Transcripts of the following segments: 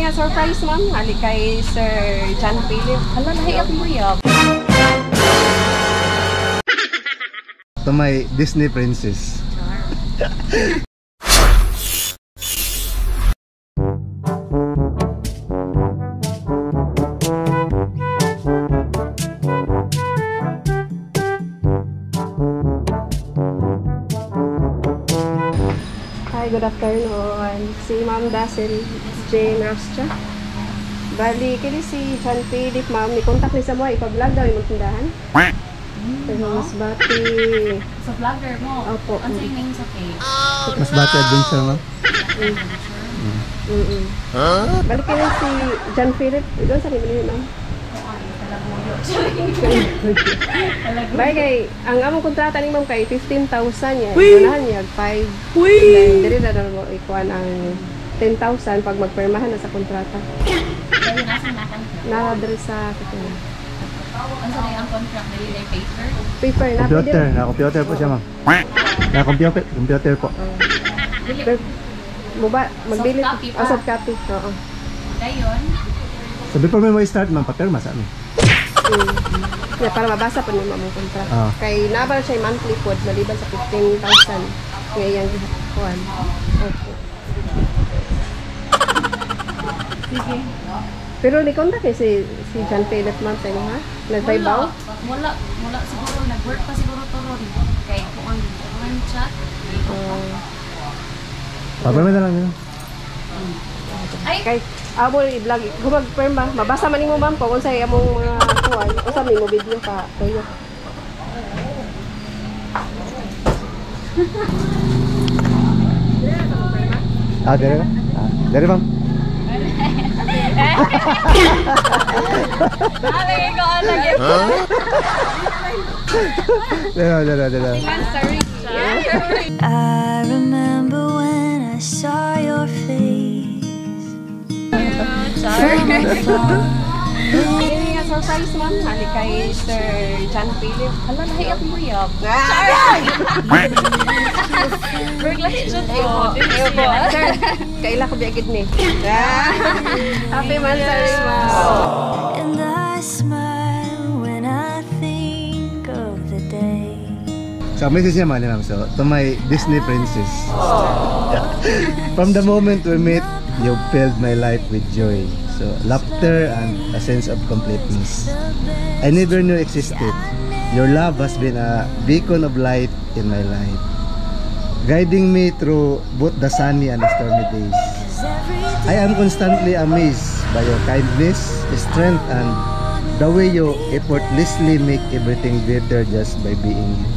nga surprise, ma'am. Hali kay Sir John Philip. Hala, nahiyap mo yap. To my Disney princess. Hi, good afternoon. Si Ma'am Dasil J. Nastya. Bali, kini si John Philip, ma'am. Ni-contact ni sa mo, ipa-vlog daw yung tindahan. Pero mas bati. Sa vlogger mo? Opo. Ano yung name sa page? Mas bata adventure mo? Bali, kini si John Philip. Doon sa nibili, ma'am. Bali, kay, ang among kontrata ni ma'am kay 15,000 yan. Unahan niya, 5. Then, dili na daw mo ikuan ang 10,000 pag magpermahan na sa kontrata. Kaya nasa na-contract? Nakadari sa katuna. Ano sa ang contract? Nililay paper? Paper na. Computer. Na-computer po siya, ma'am. Na-computer po. Magbili. Soft copy pa? Soft copy. Oo. Dayon? So before mo start, ma'am, papirma sa amin. Yeah, para mabasa po naman ang kontrata. Kay nabal siya yung monthly pod, maliban sa 15,000. Ngayon, kuhan. Okay. Sige. Pero ni-contact eh si John Philip, ma'am, sa inyo, ha? Nag-vibaw? Wala siguro. Nag-work pa siguro to ron. Kaya kung ang chat. Papirma na lang yun. Ay! Kay, amo i-vlog. Kung mag-perma, mabasa man mo, ma'am, kung unsay among mga kuhan. O sa mo video ka, tuyo. Dari na? Dari, ma'am. Sabi ko lagi. Dara. I remember when I saw your face. Ini nga surprise, ma'am. Hali kay Sir John Philip. Hala, nahiyap mo yap. Burglass dyan po. Sir, kaila ko biagid ni. Happy Mother's Day. And I smile when I think of the day. So, message niya, ma'am. So, to my Disney princess. From the moment we met, you filled my life with joy. So, laughter and a sense of completeness. I never knew existed. Your love has been a beacon of light in my life, guiding me through both the sunny and the stormy days. I am constantly amazed by your kindness, strength, and the way you effortlessly make everything better just by being you.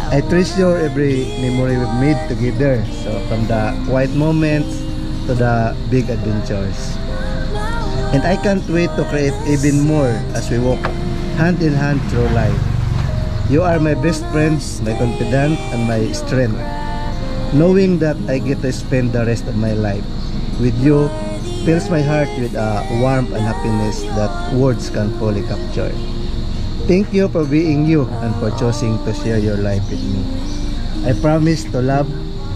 I treasure every memory we've made together, so from the quiet moments to the big adventures. And I can't wait to create even more as we walk hand in hand through life. You are my best friend, my confidant, and my strength. Knowing that I get to spend the rest of my life with you fills my heart with a warmth and happiness that words can fully capture. Thank you for being you and for choosing to share your life with me. I promise to love,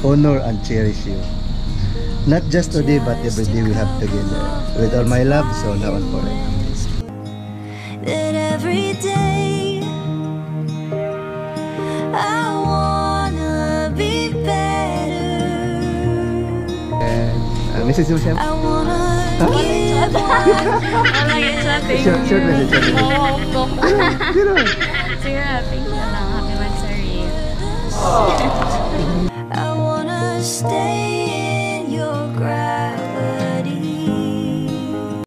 honor, and cherish you. Not just today, but every day we have together. With all my love, so now and forever. That every day I wanna be better. And message mo siya? I wanna be Wala yung chat. Short message. Oo, ko. Zero. Sige, thank you.